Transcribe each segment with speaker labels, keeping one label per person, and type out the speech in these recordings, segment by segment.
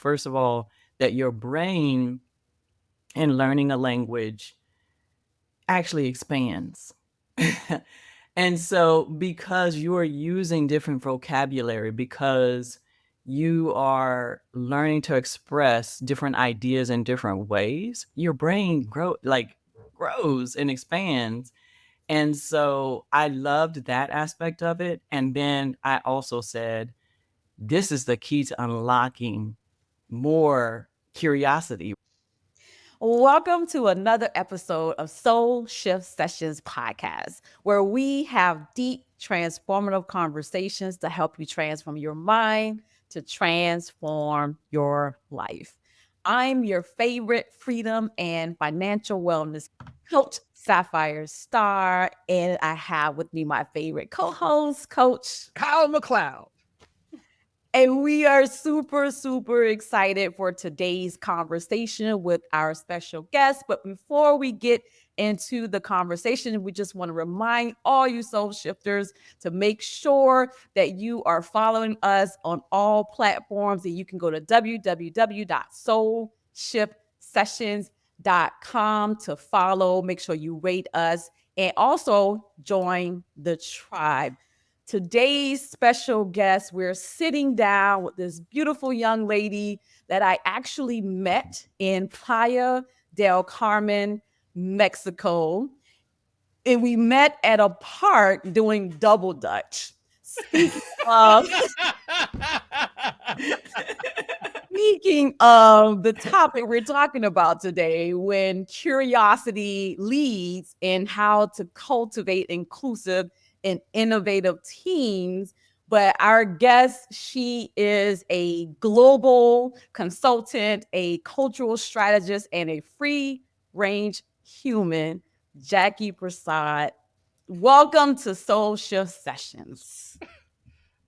Speaker 1: First of all, that your brain in learning a language actually expands. And so because you're using different vocabulary, because you are learning to express different ideas in different ways, your brain grows and expands. And so I loved that aspect of it. And then I also said, this is the key to unlocking more curiosity.
Speaker 2: Welcome to another episode of Soul Shift Sessions podcast, where we have deep, transformative conversations to help you transform your mind to transform your life. I'm your favorite freedom and financial wellness coach, Sapphire Star, and I have with me my favorite co-host, Coach
Speaker 3: Kyle McLeod.
Speaker 2: and we are super, super excited for today's conversation with our special guest. But before we get into the conversation, we just want to remind all you soul shifters to make sure that you are following us on all platforms. And you can go to www.soulshiftsessions.com to follow. Make sure you rate us and also join the tribe. Today's special guest, we're sitting down with this beautiful young lady that I actually met in Playa del Carmen, Mexico. And we met at a park doing double dutch. Speaking of Speaking of the topic we're talking about today, when curiosity leads in how to cultivate inclusive and innovative teams. But our guest, she is a global consultant, a cultural strategist, and a free range human, Jackie Broussard. Welcome to Soul Shift Sessions.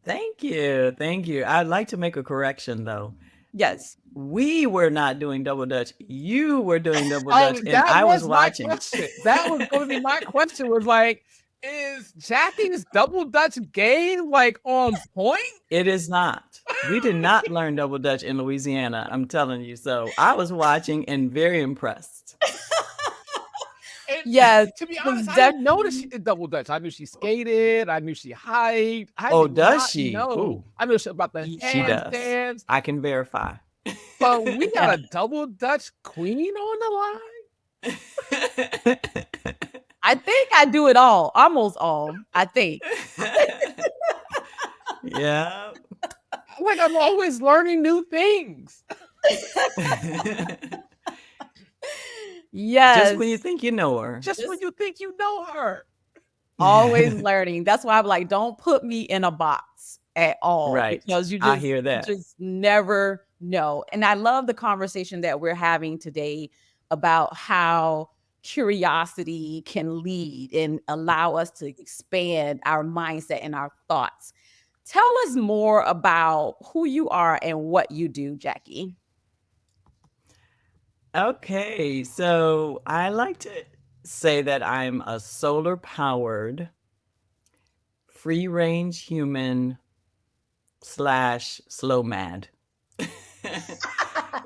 Speaker 1: Thank you. Thank you. I'd like to make a correction though.
Speaker 2: Yes.
Speaker 1: We were not doing double dutch. You were doing double
Speaker 3: Oh,
Speaker 1: dutch, and
Speaker 3: that
Speaker 1: I was
Speaker 3: was my
Speaker 1: watching.
Speaker 3: question. That was going to be my question. Was like, is Jackie's double dutch game like on point?
Speaker 1: It is not. We did not learn double dutch in Louisiana. I'm telling you. So I was watching and very impressed.
Speaker 3: And
Speaker 2: Yes,
Speaker 3: to be
Speaker 2: it was
Speaker 3: honest, I didn't know that she
Speaker 2: definitely.
Speaker 3: did double dutch. I knew she skated. I knew she hiked. I
Speaker 1: Oh,
Speaker 3: did
Speaker 1: does
Speaker 3: not
Speaker 1: she?
Speaker 3: know.
Speaker 1: Ooh,
Speaker 3: I knew about the
Speaker 1: she does.
Speaker 3: handstands,
Speaker 1: I can verify.
Speaker 3: but we got a double dutch queen on the line.
Speaker 2: I think I do it all, almost all. I think.
Speaker 1: Yeah.
Speaker 3: Like I'm always learning new things.
Speaker 1: Just when you
Speaker 2: Yes,
Speaker 1: think you know her.
Speaker 3: Just when
Speaker 2: just
Speaker 3: you think you know her.
Speaker 2: always learning. That's why I'm like, don't put me in a box at all
Speaker 1: Right.
Speaker 2: because you
Speaker 1: I
Speaker 2: just
Speaker 1: hear
Speaker 2: you
Speaker 1: that.
Speaker 2: just never know. And I love the conversation that we're having today about how curiosity can lead and allow us to expand our mindset and our thoughts. Tell us more about who you are and what you do, Jackie.
Speaker 1: Okay, so I like to say that I'm a solar powered, free range human slash slow mad.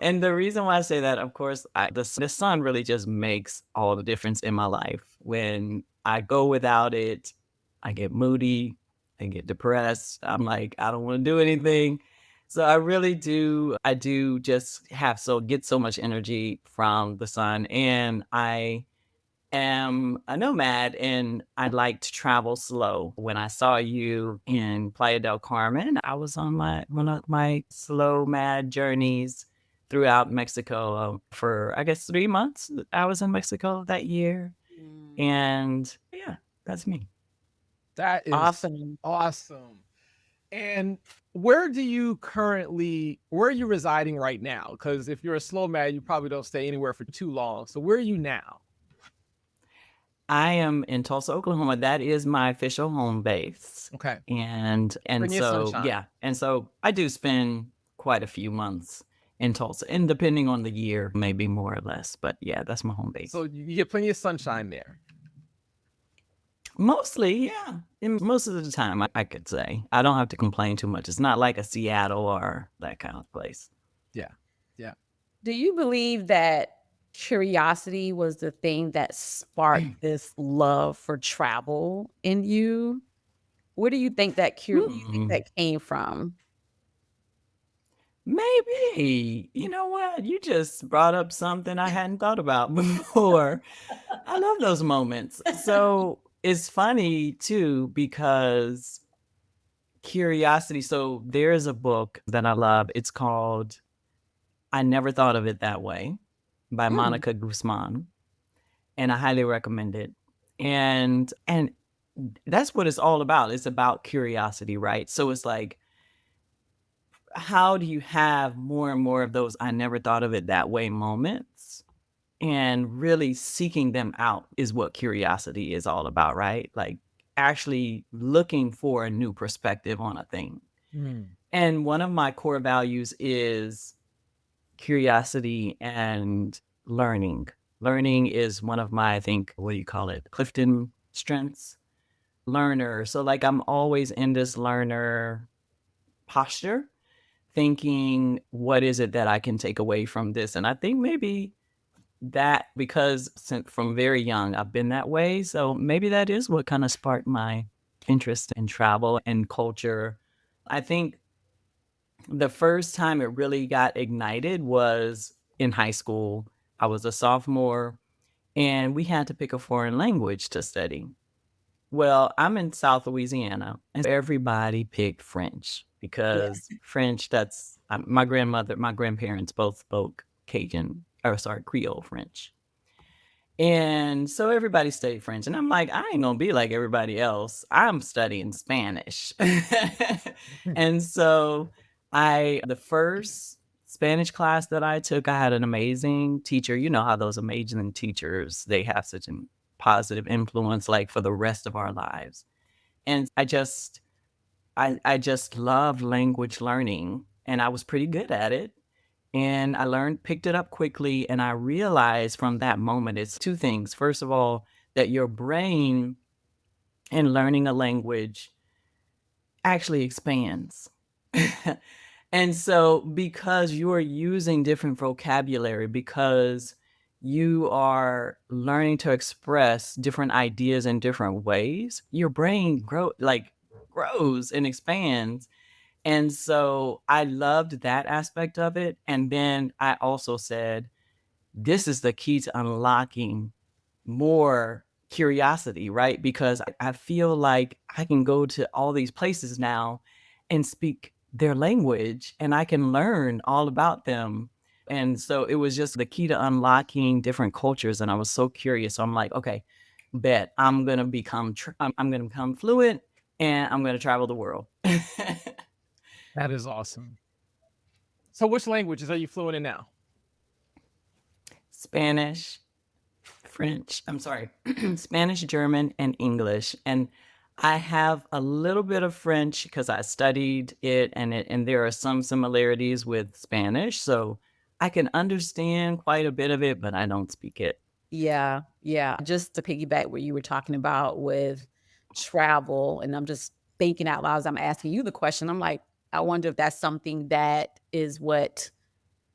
Speaker 1: And the reason why I say that, of course, the sun really just makes all the difference in my life. When I go without it, I get moody, I get depressed. I'm like, I don't want to do anything. So I really do. I do just get so much energy from the sun, and I am a nomad and I like to travel slow. When I saw you in Playa del Carmen, I was on one of my slow mad journeys throughout Mexico for I guess 3 months. I was in Mexico that year,
Speaker 2: Mm,
Speaker 1: and yeah, that's me.
Speaker 3: That is
Speaker 2: awesome.
Speaker 3: awesome. And where are you residing right now? Because if you're a slow man, you probably don't stay anywhere for too long. So where are you now?
Speaker 1: I am in Tulsa, Oklahoma. That is my official home base.
Speaker 3: Okay.
Speaker 1: And
Speaker 3: Bring your
Speaker 1: so
Speaker 3: sunshine.
Speaker 1: yeah, and so I do spend quite a few months in Tulsa, and depending on the year, maybe more or less. But yeah, that's my home
Speaker 3: So
Speaker 1: base.
Speaker 3: you get plenty of sunshine there.
Speaker 1: Mostly, yeah. And most of the time, I could say I don't have to complain too much. It's not like a Seattle or that kind of place.
Speaker 3: Yeah. Yeah.
Speaker 2: Do you believe that curiosity was the thing that sparked this love for travel in you? Where do you think that
Speaker 1: Hmm.
Speaker 2: came from?
Speaker 1: Maybe. You know what? You just brought up something I hadn't thought about before. I love those moments. So it's funny too, because curiosity. So there is a book that I love. It's called I Never Thought of It That Way by
Speaker 2: Mm,
Speaker 1: Monica Guzman. And I highly recommend it. And that's what it's all about. It's about curiosity, right? So it's like, how do you have more and more of those I never thought of it that way moments? And really seeking them out is what curiosity is all about, right? Like actually looking for a new perspective on a thing.
Speaker 3: Mm.
Speaker 1: And one of my core values is curiosity and learning. Learning is one of my, I think, what do you call it? Clifton strengths. Learner. So, like, I'm always in this learner posture, thinking, what is it that I can take away from this? And I think maybe that because since from very young, I've been that way. So maybe that is what kind of sparked my interest in travel and culture. I think the first time it really got ignited was in high school. I was a sophomore and we had to pick a foreign language to study. Well, I'm in South Louisiana, and everybody picked French
Speaker 2: yeah.
Speaker 1: because French, that's my grandmother, my grandparents both spoke Cajun, or sorry, Creole French. And so everybody studied French. And I'm like, I ain't gonna be like everybody else. I'm studying Spanish. And so the first Spanish class that I took, I had an amazing teacher. You know how those amazing teachers, they have such a positive influence like for the rest of our lives. And I just love language learning and I was pretty good at it. And I picked it up quickly, and I realized from that moment it's two things. First of all, that your brain in learning a language actually expands. And so, because you're using different vocabulary, because you are learning to express different ideas in different ways, your brain grows and expands. And so I loved that aspect of it. And then I also said, this is the key to unlocking more curiosity, right? Because I feel like I can go to all these places now and speak their language and I can learn all about them. And so it was just the key to unlocking different cultures. And I was so curious. So I'm like, okay, bet I'm going to I'm going to become fluent and I'm going to travel the world.
Speaker 3: That is awesome. So which languages are you fluent in now?
Speaker 1: Spanish, French, I'm sorry, Spanish, German, and English. And I have a little bit of French because I studied and there are some similarities with Spanish. So I can understand quite a bit of it, but I don't speak it.
Speaker 2: Yeah, yeah. Just to piggyback what you were talking about with travel, and I'm just thinking out loud as I'm asking you the question. I'm like, I wonder if that's something that is what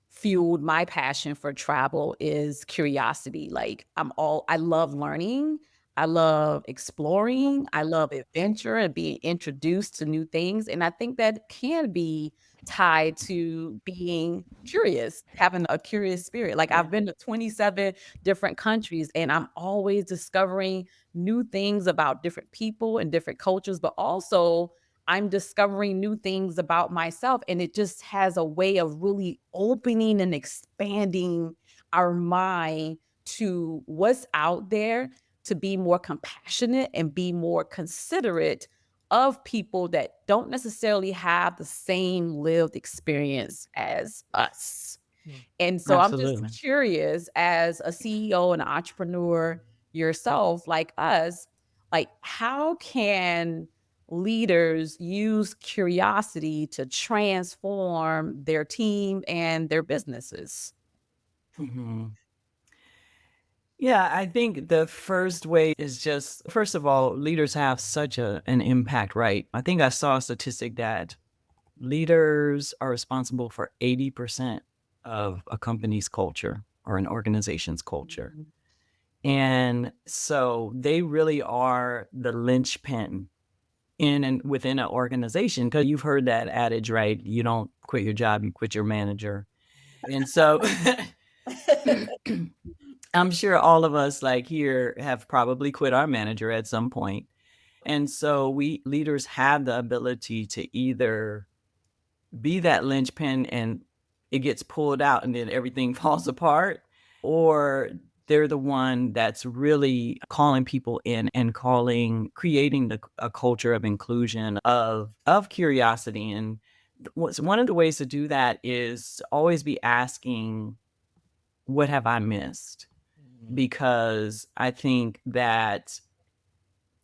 Speaker 2: fueled my passion for travel is curiosity. Like I love learning. I love exploring. I love adventure and being introduced to new things. And I think that can be tied to being curious, having a curious spirit. Like
Speaker 1: Yeah.
Speaker 2: I've been to 27 different countries and I'm always discovering new things about different people and different cultures, but also I'm discovering new things about myself, and it just has a way of really opening and expanding our mind to what's out there, to be more compassionate and be more considerate of people that don't necessarily have the same lived experience as us.
Speaker 3: Mm.
Speaker 2: And so I'm just
Speaker 1: Absolutely.
Speaker 2: curious as a CEO and entrepreneur yourself, like us, like how can leaders use curiosity to transform their team and their businesses?
Speaker 1: Mhm. Yeah, I think the first way is just, first of all, leaders have such an impact, right? I think I saw a statistic that leaders are responsible for 80% of a company's culture or an organization's culture.
Speaker 2: Mhm.
Speaker 1: And so they really are the linchpin in and within an organization. Because you've heard that adage, right? You don't quit your job, you quit your manager. And so I'm sure all of us like here have probably quit our manager at some point. And so we leaders have the ability to either be that linchpin and it gets pulled out and then everything falls apart, or they're the one that's really calling people in and creating a culture of inclusion, of curiosity. And one of the ways to do that is to always be asking, what have I missed? Because I think that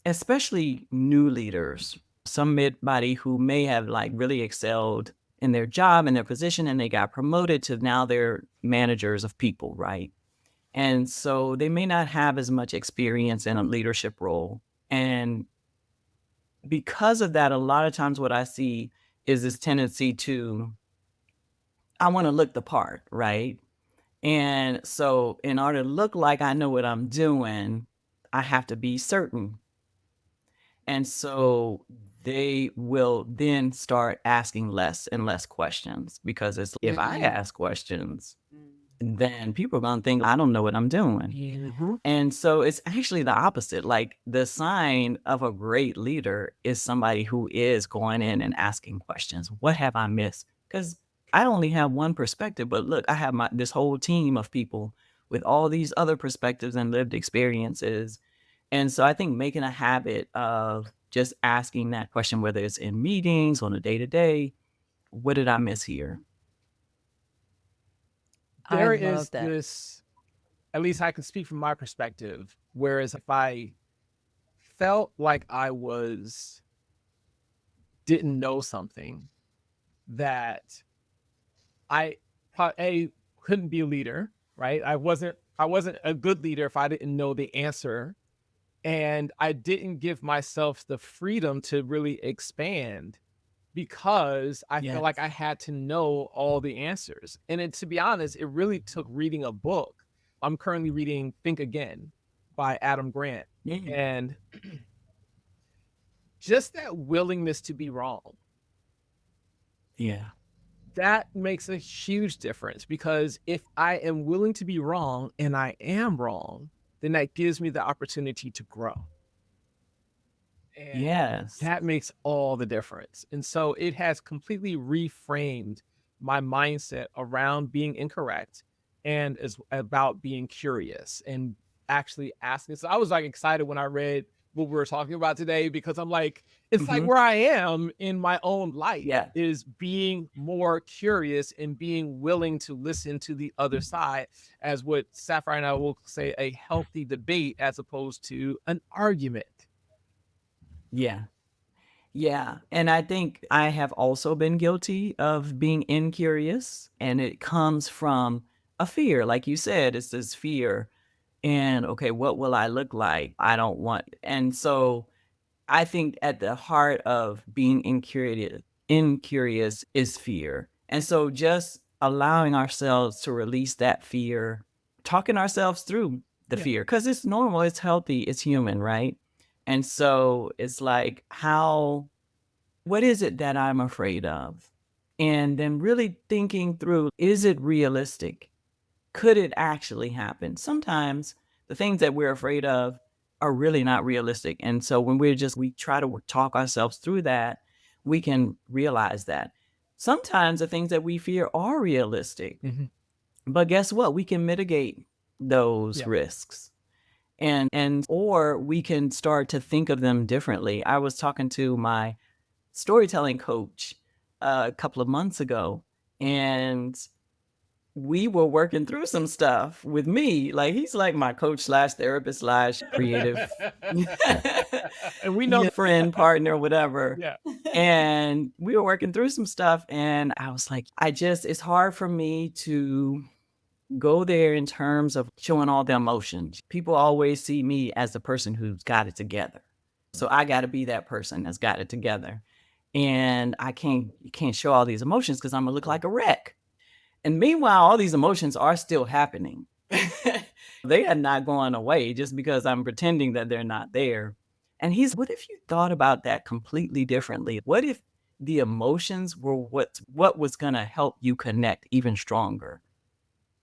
Speaker 1: especially new leaders, some mid-body who may have like really excelled in their job and their position and they got promoted to now they're managers of people, right? And so they may not have as much experience in a leadership role. And because of that, a lot of times what I see is this tendency to, I want to look the part, right? And so in order to look like I know what I'm doing, I have to be certain. And so they will then start asking less and less questions because it's if I
Speaker 2: Mm-mm.
Speaker 1: ask questions,
Speaker 2: Mm.
Speaker 1: then people are going to think I don't know what I'm doing.
Speaker 3: Mhm.
Speaker 1: And so it's actually the opposite. Like the sign of a great leader is somebody who is going in and asking questions. What have I missed? Because I only have one perspective, but look, I have this whole team of people with all these other perspectives and lived experiences. And so I think making a habit of just asking that question, whether it's in meetings, on a day to day, what did I miss here?
Speaker 2: I
Speaker 3: There
Speaker 2: love
Speaker 3: is
Speaker 2: that.
Speaker 3: this, at least I can speak from my perspective, whereas if I felt like I was didn't know something, that I couldn't be a leader, right? I wasn't a good leader if I didn't know the answer, and I didn't give myself the freedom to really expand because I felt like
Speaker 1: Yes.
Speaker 3: I had to know all the answers. And to be honest, it really took reading a book. I'm currently reading Think Again by Adam Grant.
Speaker 1: Yeah.
Speaker 3: And just that willingness to be wrong,
Speaker 1: Yeah.
Speaker 3: that makes a huge difference, because if I am willing to be wrong and I am wrong, then that gives me the opportunity to grow. And
Speaker 1: Yes.
Speaker 3: that makes all the difference. And so it has completely reframed my mindset around being incorrect and is about being curious and actually asking. So I was like excited when I read what we were talking about today, because I'm like, it's like
Speaker 1: Hmm.
Speaker 3: where I am in my own life
Speaker 1: Yeah.
Speaker 3: is being more curious and being willing to listen to the other side, as what Sapphire and I will say, a healthy debate as opposed to an argument.
Speaker 1: Yeah. Yeah. And I think I have also been guilty of being incurious, and it comes from a fear. Like you said, it's this fear. And okay, what will I look like? I don't want. And so I think at the heart of being incurious is fear. And so just allowing ourselves to release that fear, talking ourselves through the
Speaker 3: Yeah.
Speaker 1: fear, because it's normal, it's healthy, it's human, right? And so it's like, what is it that I'm afraid of? And then really thinking through, is it realistic? Could it actually happen? Sometimes the things that we're afraid of are really not realistic. And so when we try to talk ourselves through that, we can realize that sometimes the things that we fear are realistic.
Speaker 3: Mhm.
Speaker 1: But guess what? We can mitigate those
Speaker 3: Yeah.
Speaker 1: risks. And or we can start to think of them differently. I was talking to my storytelling coach a couple of months ago, and we were working through some stuff with me. Like he's like my coach slash therapist slash creative
Speaker 3: And we know that.
Speaker 1: friend, partner, whatever.
Speaker 3: Yeah.
Speaker 1: And we were working through some stuff. And I was like, it's hard for me to go there in terms of showing all the emotions. People always see me as the person who's got it together. So I got to be that person that's got it together. And you can't show all these emotions because I'm gonna look like a wreck. And meanwhile, all these emotions are still happening. They are not going away just because I'm pretending that they're not there. And what if you thought about that completely differently? What if the emotions were what was going to help you connect even stronger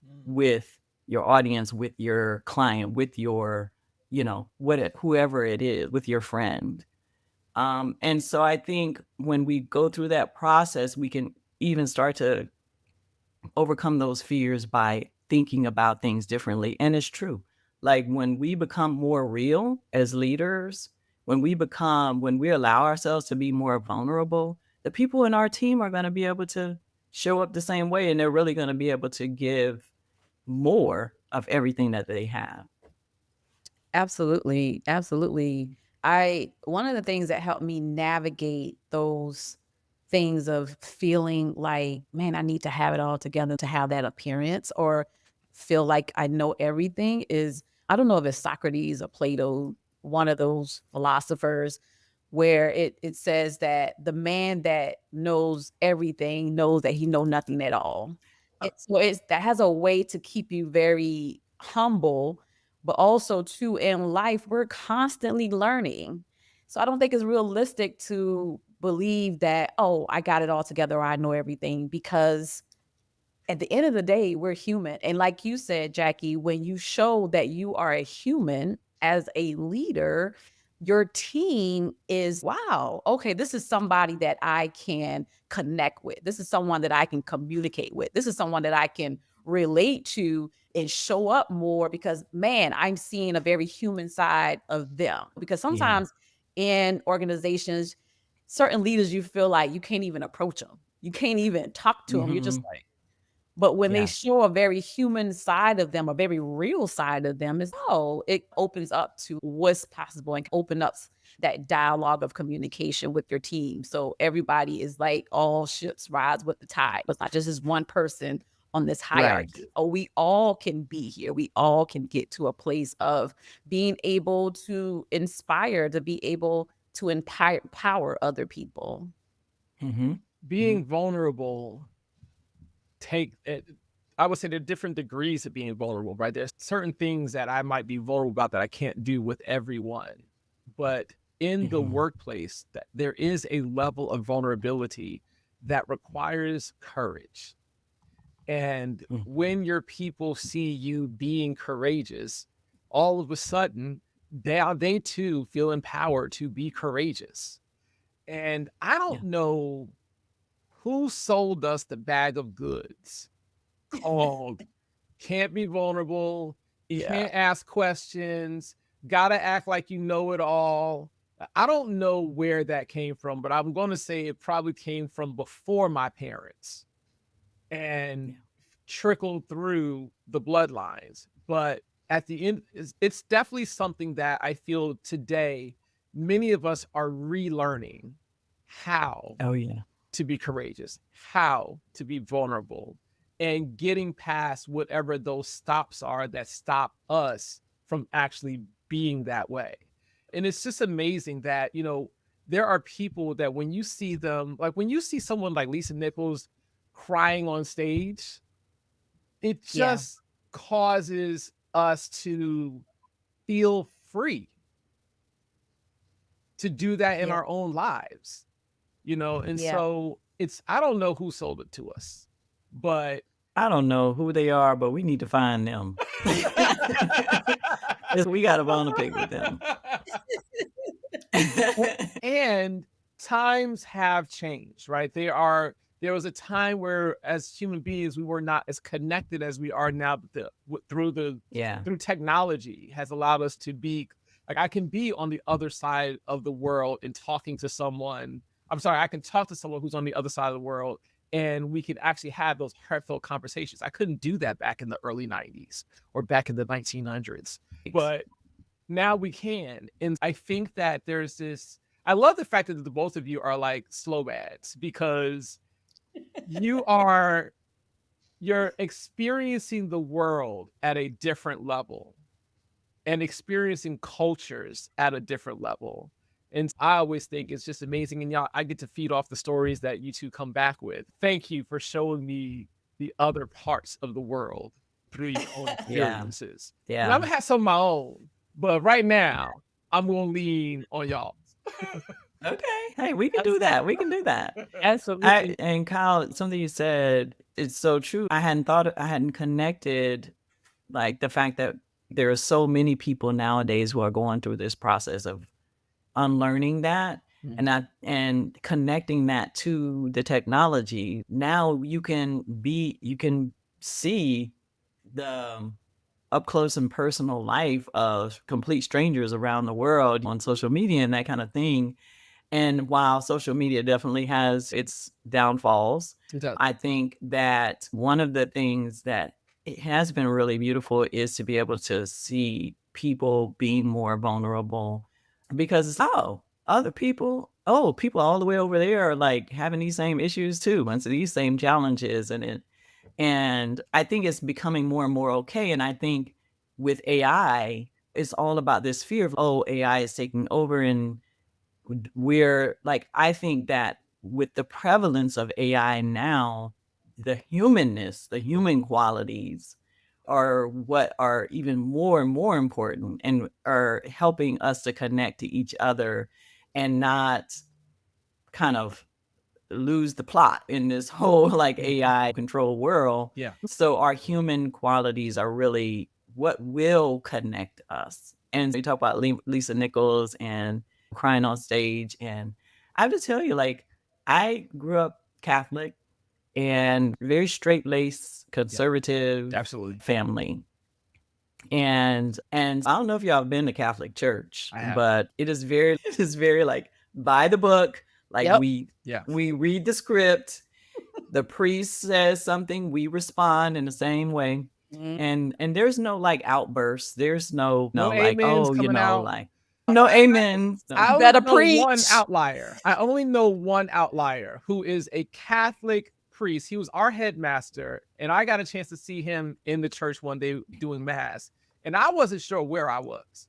Speaker 1: with your audience, with your client, with your, whoever it is, with your friend. And so I think when we go through that process, we can even start to overcome those fears by thinking about things differently. And it's true. Like when we become more real as leaders, when we allow ourselves to be more vulnerable, the people in our team are going to be able to show up the same way, and they're really going to be able to give more of everything that they have.
Speaker 2: Absolutely, absolutely. I one of the things that helped me navigate those things of feeling like, man, I need to have it all together to have that appearance or feel like I know everything is I don't know if it's Socrates or Plato, one of those philosophers where it says that the man that knows everything knows that he know nothing at all.
Speaker 1: Uh,
Speaker 2: It's that has a way to keep you very humble, but also too in life, we're constantly learning. So I don't think it's realistic to believe that, oh, I got it all together or I know everything because at the end of the day, we're human. And like you said, Jackie, when you show that you are a human as a leader, your team is, wow, okay, this is somebody that I can connect with. This is someone that I can communicate with. This is someone that I can relate to and show up more because, man, I'm seeing a very human side of them. Because
Speaker 1: yeah.
Speaker 2: sometimes in organizations, certain leaders, you feel like you can't even approach them. You can't even talk to them. You're just
Speaker 1: Hmm.
Speaker 2: like, but when they
Speaker 1: Yeah.
Speaker 2: show a very human side of them, a very real side of them, is oh, it opens up to what's possible and open up that dialogue of communication with your team. So everybody is like all ships rise with the tide. It's not just this one person on this
Speaker 1: Right.
Speaker 2: hierarchy. Oh, we all can be here. We all can get to a place of being able to inspire, to be able to empower other people.
Speaker 1: Hmm. Hmm.
Speaker 3: Being vulnerable take it. I would say there are different degrees of being vulnerable, right? There's certain things that I might be vulnerable about that I can't do with everyone. But in the
Speaker 1: Hmm.
Speaker 3: workplace, that there is a level of vulnerability that requires courage. And when your people see you being courageous, all of a sudden they too feel empowered to be courageous. And I
Speaker 1: Yeah.
Speaker 3: don't know who sold us the bag of goods called can't be vulnerable,
Speaker 1: Yeah.
Speaker 3: can't ask questions, gotta act like you know it all. I don't know where that came from, but I'm going to say it probably came from before my parents and
Speaker 1: Yeah.
Speaker 3: trickled through the bloodlines. But at the end, it's definitely something that I feel today many of us are relearning how
Speaker 1: Oh, yeah.
Speaker 3: to be courageous, how to be vulnerable, and getting past whatever those stops are that stop us from actually being that way. And it's just amazing that, there are people that when you see them, like when you see someone like Lisa Nichols crying on stage, it
Speaker 2: Yeah.
Speaker 3: just causes us to feel free to do that in
Speaker 2: Yeah.
Speaker 3: our own lives. And
Speaker 2: Yeah.
Speaker 3: so I don't know who sold it to us, but
Speaker 1: I don't know who they are, but we need to find them. We got to bone to pick with them.
Speaker 3: and times have changed, right? There was a time where as human beings we were not as connected as we are now, but
Speaker 1: Yeah.
Speaker 3: through technology has allowed us to be like I can be on the other side of the world and talking to someone. I'm sorry, I can talk to someone who's on the other side of the world and we can actually have those heartfelt conversations. I couldn't do that back in the early 90s or back in the 1900s. But now we can. And I think that there's this I love the fact that the both of you are like slow bads because you are you're experiencing the world at a different level and experiencing cultures at a different level. And I always think it's just amazing. And y'all, I get to feed off the stories that you two come back with. Thank you for showing me the other parts of the world through your own experiences. And I'm
Speaker 1: Yeah.
Speaker 3: gonna have some of my own, but right now I'm gonna lean on y'all.
Speaker 1: Okay. Hey, we can do that. We can do that.
Speaker 2: Absolutely.
Speaker 1: And Kyle, something you said, it's so true. I hadn't connected like the fact that there are so many people nowadays who are going through this process of unlearning that and connecting that to the technology. Now you can see the up close and personal life of complete strangers around the world on social media and that kind of thing. And while social media definitely has its downfalls,
Speaker 3: It does.
Speaker 1: I think that one of the things that it has been really beautiful is to be able to see people being more vulnerable because other people, people all the way over there are like having these same issues too, and so these same challenges, and I think it's becoming more and more okay. And I think with AI, it's all about this fear of AI is taking over, and we're like, I think that with the prevalence of AI now, the humanness, the human qualities are what are even more and more important and are helping us to connect to each other and not kind of lose the plot in this whole like AI control world.
Speaker 3: Yeah.
Speaker 1: So our human qualities are really what will connect us. And we talk about Lisa Nichols and crying on stage. And I have to tell you, like, I grew up Catholic and very straight laced, conservative
Speaker 3: Absolutely.
Speaker 1: family. And I don't know if y'all have been to Catholic church,
Speaker 3: I have.
Speaker 1: but it is very like by the book. Like
Speaker 2: Yep.
Speaker 1: we read the script, the priest says something, we respond in the same way. And there's no like outbursts. There's no like,
Speaker 3: amens coming out.
Speaker 1: like no amens.
Speaker 3: I only
Speaker 2: Better
Speaker 3: know one
Speaker 2: preach.
Speaker 3: outlier. I only know one outlier who is a Catholic priest. He was our headmaster, and I got a chance to see him in the church one day doing mass. And I wasn't sure where I was.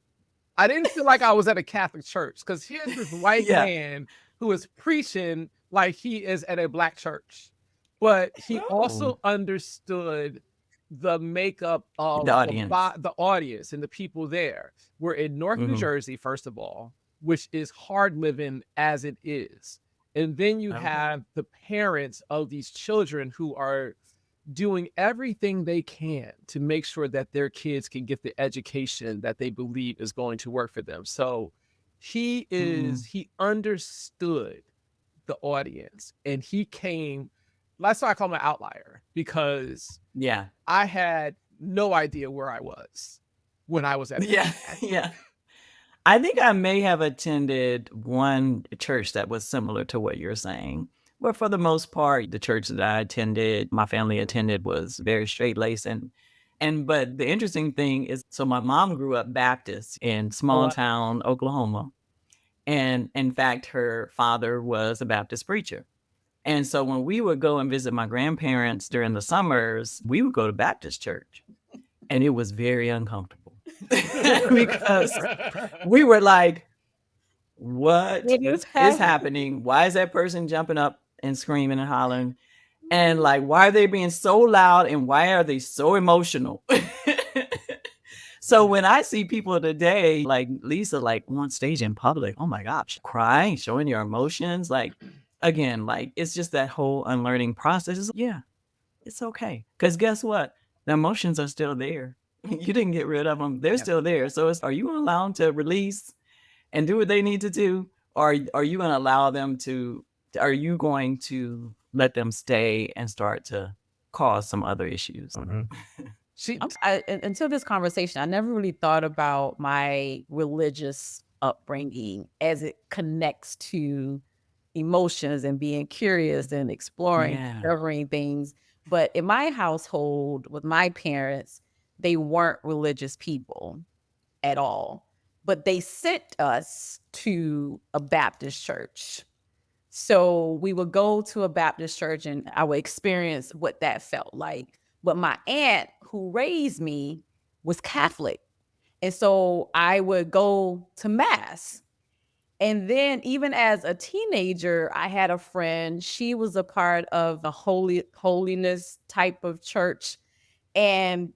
Speaker 3: I didn't feel like I was at a Catholic church because here's this white man who is preaching like he is at a black church. But he also understood the makeup of
Speaker 1: The audience.
Speaker 3: the audience and the people there. We're in North New Jersey, first of all, which is hard living as it is. And then you have the parents of these children who are doing everything they can to make sure that their kids can get the education that they believe is going to work for them. So he understood the audience, and he came. That's why I call him an outlier, because I had no idea where I was when I was at
Speaker 1: yeah. I think I may have attended one church that was similar to what you're saying. But for the most part, the church that I attended, my family attended, was very straight laced. But the interesting thing is, so my mom grew up Baptist in small town Oklahoma. And in fact, her father was a Baptist preacher. And so when we would go and visit my grandparents during the summers, we would go to Baptist church. And it was very uncomfortable because we were like, what is happening? Why is that person jumping up and screaming and hollering? And like, why are they being so loud and why are they so emotional? So when I see people today, like Lisa, like on stage in public, oh my gosh, crying, showing your emotions, like, again, like, it's just that whole unlearning process. It's okay. Because guess what? The emotions are still there. You didn't get rid of them. They're still there. So are you going to allow them to release and do what they need to do? Or are you going to allow them to, are you going to let them stay and start to cause some other issues?
Speaker 2: Until this conversation, I never really thought about my religious upbringing as it connects to emotions and being curious and exploring, discovering things. But in my household with my parents, they weren't religious people at all, but they sent us to a Baptist church. So we would go to a Baptist church and I would experience what that felt like. But my aunt who raised me was Catholic. And so I would go to mass. And then even as a teenager, I had a friend, she was a part of a holiness type of church. And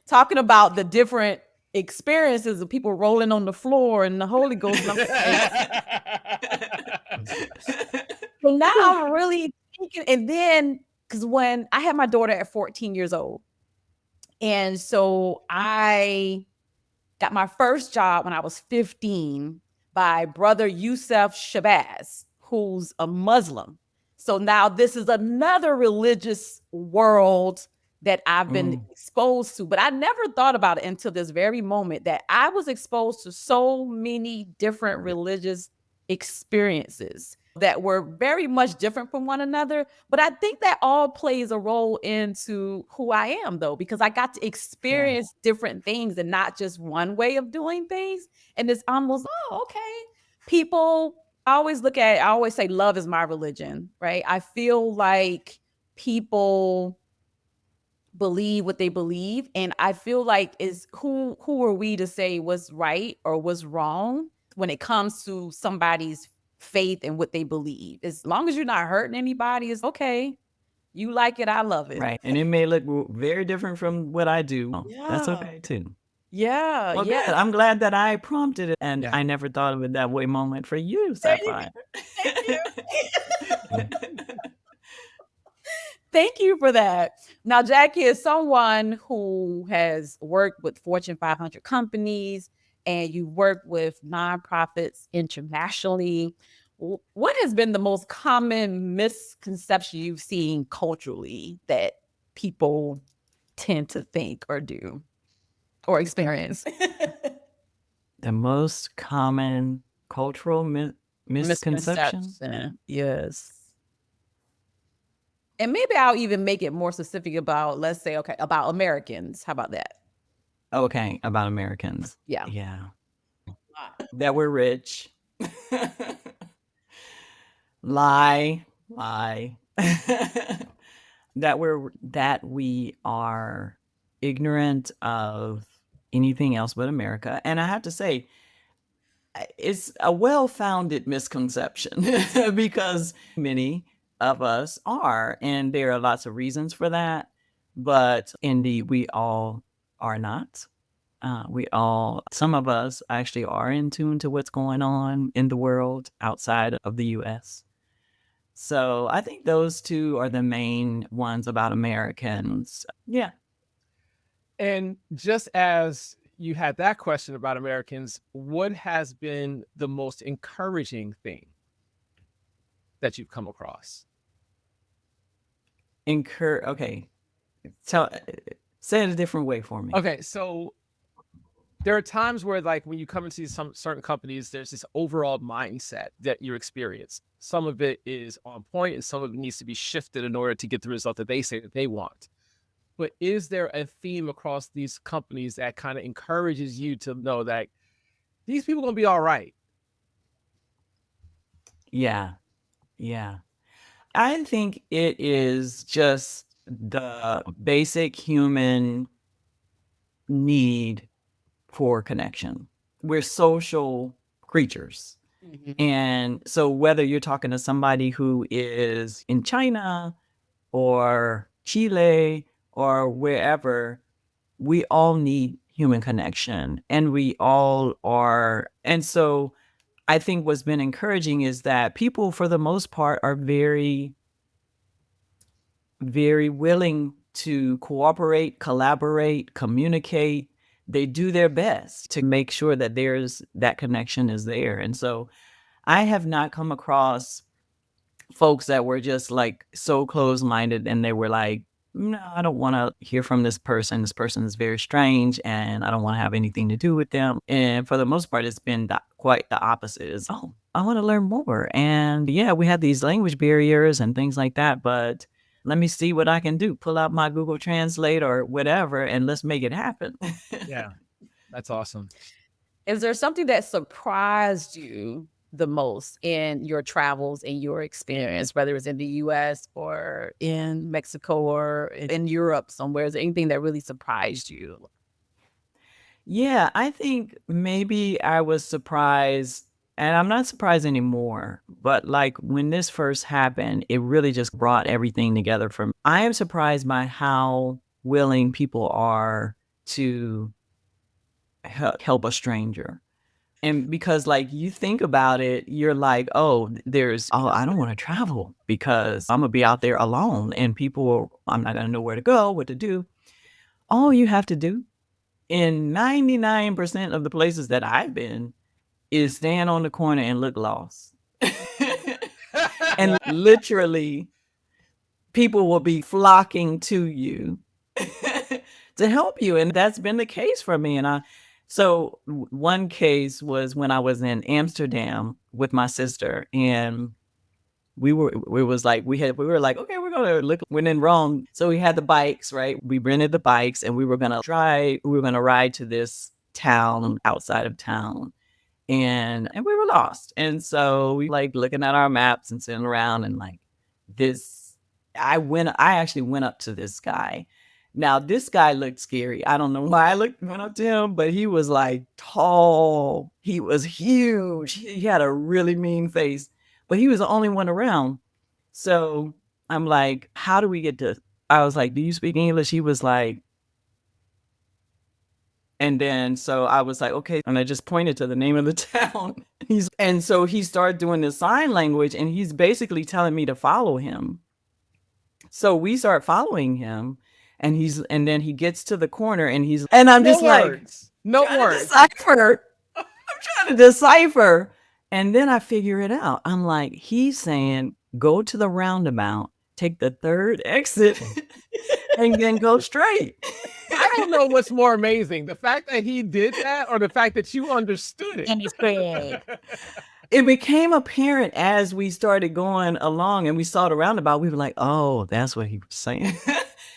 Speaker 2: talking about the different experiences of people rolling on the floor and the Holy Ghost. And I'm so now I'm really thinking, and then because when I had my daughter at 14 years old, and so I got my first job when I was 15 by Brother Yusuf Shabazz, who's a Muslim. So now this is another religious world that I've been exposed to, but I never thought about it until this very moment that I was exposed to so many different religious experiences that were very much different from one another. But I think that all plays a role into who I am, though, because I got to experience different things and not just one way of doing things. And it's almost, oh, okay. People, I always look at it, I always say love is my religion, right? I feel like people believe what they believe, and I feel like is who are we to say what's right or what's wrong when it comes to somebody's faith and what they believe. As long as you're not hurting anybody, it's okay. You like it, I love it.
Speaker 1: Right. And it may look very different from what I do. That's
Speaker 2: Yeah.
Speaker 1: okay too.
Speaker 2: Yeah.
Speaker 1: Well,
Speaker 2: Yeah.
Speaker 1: good. I'm glad that I prompted it, and
Speaker 3: Yeah.
Speaker 1: I never thought of it that way moment for you,
Speaker 2: There you
Speaker 1: Sapphire.
Speaker 2: Thank you. Thank you for that. Now, Jackie is someone who has worked with Fortune 500 companies and you work with nonprofits internationally. What has been the most common misconception you've seen culturally that people tend to think or do or experience?
Speaker 1: The most common cultural misconception?
Speaker 2: Misconception. Yes. And maybe I'll even make it more specific about, let's say, okay, about Americans. How about that?
Speaker 1: Okay, about Americans.
Speaker 2: Yeah.
Speaker 1: Yeah. That we're rich. Lie. that we are ignorant of anything else but America. And I have to say, it's a well-founded misconception because many of us are, and there are lots of reasons for that. But indeed, we all are not. Some of us actually are in tune to what's going on in the world outside of the US. So I think those two are the main ones about Americans. Yeah.
Speaker 3: And just as you had that question about Americans, what has been the most encouraging thing that you've come across?
Speaker 1: Okay. Say it a different way for me.
Speaker 3: Okay, so there are times where, like, when you come into some certain companies, there's this overall mindset that you experience. Some of it is on point, and some of it needs to be shifted in order to get the result that they say that they want. But is there a theme across these companies that kind of encourages you to know that these people are going to be all right?
Speaker 1: Yeah. I think it is just the basic human need for connection. We're social creatures. And so whether you're talking to somebody who is in China or Chile or wherever, we all need human connection, and we all are. And so I think what's been encouraging is that people, for the most part, are very, very willing to cooperate, collaborate, communicate. They do their best to make sure that that connection is there. And so I have not come across folks that were just like so close-minded and they were like, no, I don't want to hear from this person. This person is very strange and I don't want to have anything to do with them. And for the most part, it's been quite the opposite. Is, oh, I want to learn more. And yeah, we had these language barriers and things like that, but let me see what I can do. Pull out my Google Translate or whatever, and let's make it happen.
Speaker 3: Yeah, that's awesome.
Speaker 2: Is there something that surprised you the most in your travels and your experience, whether it's in the US or in Mexico or in Europe somewhere? Is there anything that really surprised you?
Speaker 1: Yeah, I think maybe I was surprised, and I'm not surprised anymore, but like when this first happened, it really just brought everything together for me. I am surprised by how willing people are to help a stranger. And because like you think about it, you're like, oh, I don't want to travel because I'm gonna be out there alone and I'm not gonna know where to go, what to do. All you have to do in 99% of the places that I've been is stand on the corner and look lost. And literally, people will be flocking to you to help you. And that's been the case for me. One case was when I was in Amsterdam with my sister, and we were like, okay, we're gonna look when in Rome. So we had the bikes, right? We rented the bikes and we were gonna ride to this town outside of town. And we were lost. And so we like looking at our maps and sitting around and like this I actually went up to this guy. Now this guy looked scary. I don't know why went up to him, but he was like tall. He was huge. He had a really mean face, but he was the only one around. So I'm like, how do we get to I was like, do you speak English? He was like, and then so I was like, okay. And I just pointed to the name of the town. And so he started doing this sign language and he's basically telling me to follow him. So we start following him and then he gets to the corner and I'm
Speaker 3: No
Speaker 1: just like,
Speaker 3: words. No
Speaker 1: trying to
Speaker 3: words.
Speaker 1: decipher. I'm trying to decipher. And then I figure it out. I'm like, he's saying, go to the roundabout, take the third exit, and then go straight.
Speaker 3: I don't know what's more amazing, the fact that he did that or the fact that you understood it.
Speaker 2: Understood.
Speaker 1: It became apparent as we started going along and we saw the roundabout. We were like, oh, that's what he was saying.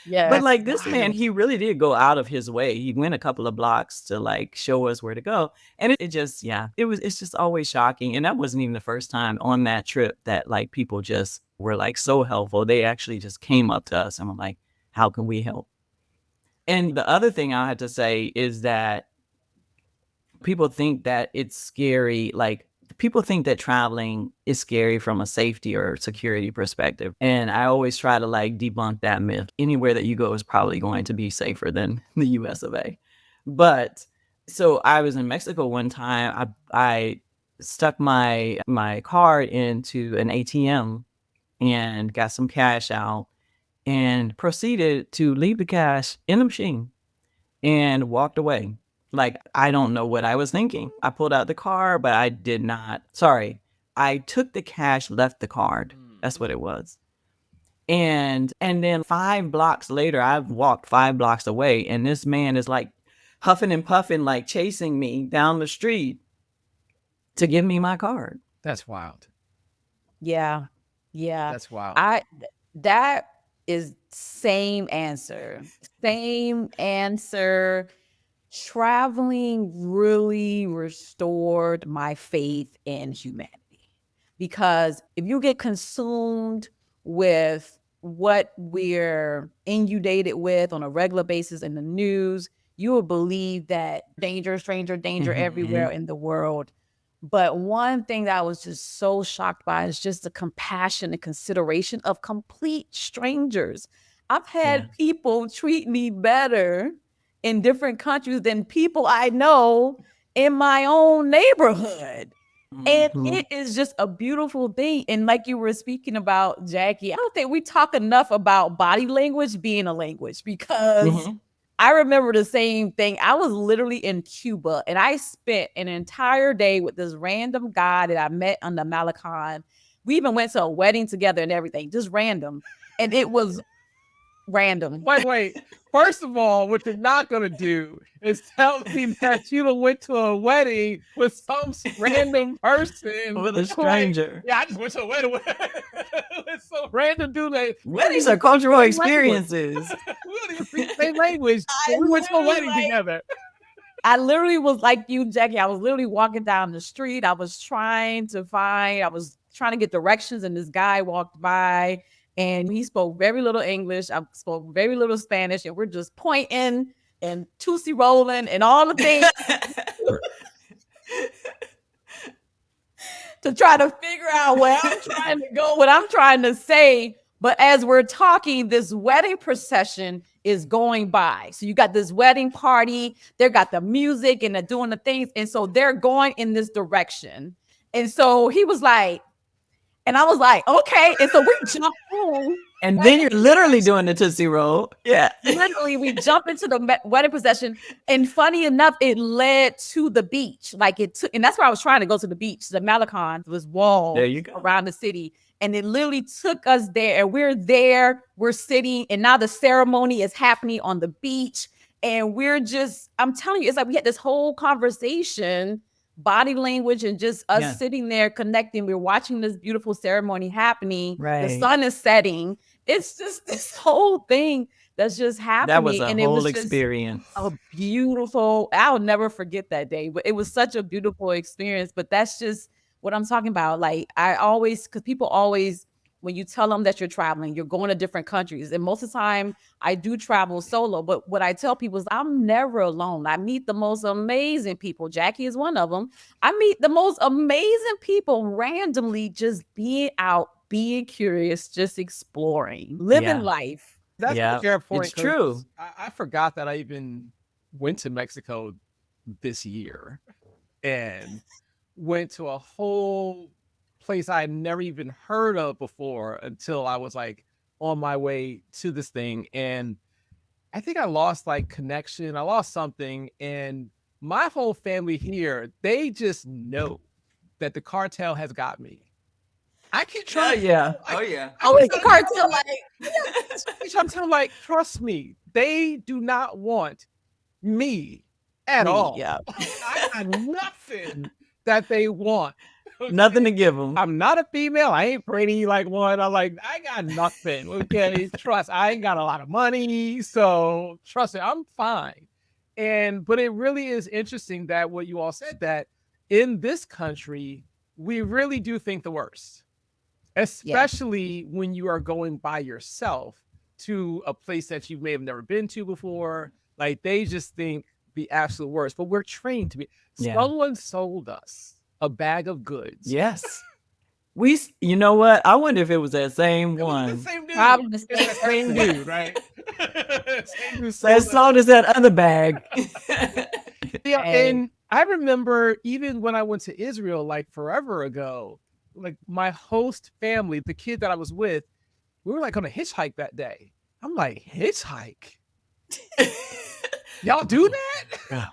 Speaker 2: Yeah.
Speaker 1: But like this man, he really did go out of his way. He went a couple of blocks to like show us where to go. And it just, yeah, it's just always shocking. And that wasn't even the first time on that trip that like people just were like so helpful. They actually just came up to us and were like, how can we help? And the other thing I had to say is that people think that it's scary. Like people think that traveling is scary from a safety or security perspective. And I always try to like debunk that myth. Anywhere that you go is probably going to be safer than the US of A. But so I was in Mexico one time. I stuck my card into an ATM and got some cash out and proceeded to leave the cash in the machine and walked away. Like, I don't know what I was thinking. I pulled out the card, but I did not. Sorry. I took the cash, left the card. That's what it was. And then 5 blocks later, I've walked 5 blocks away, and this man is like huffing and puffing, like chasing me down the street to give me my card.
Speaker 3: That's wild.
Speaker 2: Yeah. Yeah.
Speaker 3: That's wild.
Speaker 2: That is same answer. Same answer. Traveling really restored my faith in humanity. Because if you get consumed with what we're inundated with on a regular basis in the news, you will believe that danger, stranger, danger everywhere in the world. But one thing that I was just so shocked by is just the compassion and consideration of complete strangers. I've had people treat me better in different countries than people I know in my own neighborhood. And it is just a beautiful thing. And like you were speaking about, Jackie, I don't think we talk enough about body language being a language because I remember the same thing. I was literally in Cuba and I spent an entire day with this random guy that I met on the Malecon. We even went to a wedding together and everything, just random. And it was random.
Speaker 3: Wait. First of all, what you're not going to do is tell me that you went to a wedding with some random person.
Speaker 1: With a stranger.
Speaker 3: Yeah, I just went to a wedding with some random dude.
Speaker 1: Weddings are cultural experiences.
Speaker 3: We don't even speak the same language. We went to a wedding together.
Speaker 2: I literally was like you, Jackie. I was literally walking down the street. I was trying to get directions, and this guy walked by. And he spoke very little English. I spoke very little Spanish, and we're just pointing and Tootsie rolling and all the things to try to figure out where I'm trying to go, what I'm trying to say. But as we're talking, this wedding procession is going by. So you got this wedding party, they got the music and they're doing the things. And so they're going in this direction. And so he was like, and I was like, okay. And so we jump in.
Speaker 1: And then you're literally doing the Tootsie Roll. Yeah.
Speaker 2: Literally, we jump into the wedding procession. And funny enough, it led to the beach. Like it took, and that's where I was trying to go to the beach. The Malecon was walls
Speaker 1: There you go.
Speaker 2: around the city. And it literally took us there. And we're there, we're sitting, and now the ceremony is happening on the beach. And we're just, I'm telling you, it's like we had this whole conversation, body language, and just us sitting there connecting. We're watching this beautiful ceremony happening.
Speaker 1: Right.
Speaker 2: The sun is setting. It's just this whole thing that's just happening.
Speaker 1: That was a
Speaker 2: and
Speaker 1: whole
Speaker 2: it was
Speaker 1: experience.
Speaker 2: a beautiful, I'll never forget that day, but it was such a beautiful experience. But that's just what I'm talking about. Like I always, because people always, when you tell them that you're traveling, you're going to different countries. And most of the time I do travel solo, but what I tell people is I'm never alone. I meet the most amazing people. Jackie is one of them. I meet the most amazing people randomly, just being out, being curious, just exploring, living life.
Speaker 3: That's a fair point.
Speaker 1: It's true.
Speaker 3: I forgot that I even went to Mexico this year and went to a whole place I had never even heard of before until I was like on my way to this thing. And I think I lost like connection. I lost something. And my whole family here, they just know that the cartel has got me. I can try.
Speaker 1: Oh yeah.
Speaker 2: Oh, it's the cartel.
Speaker 3: I'm telling like, trust me, they do not want me at all.
Speaker 2: Yeah.
Speaker 3: I got nothing that they want.
Speaker 1: Nothing to give them.
Speaker 3: I'm not a female. I ain't pretty like one. I'm like, I got nothing. Okay, trust. I ain't got a lot of money, so trust me, I'm fine. But it really is interesting that what you all said, that in this country, we really do think the worst, especially when you are going by yourself to a place that you may have never been to before. Like they just think the absolute worst. But we're trained to be. Someone sold us a bag of goods.
Speaker 1: Yes. You know what? I wonder if it was that same one.
Speaker 3: The same dude.
Speaker 2: Probably the
Speaker 3: Same dude, right? Same dude
Speaker 1: That sold us that other bag.
Speaker 3: Yeah, and I remember even when I went to Israel like forever ago, like my host family, the kid that I was with, we were like on a hitchhike that day. I'm like, hitchhike? Y'all do that?
Speaker 1: Yeah.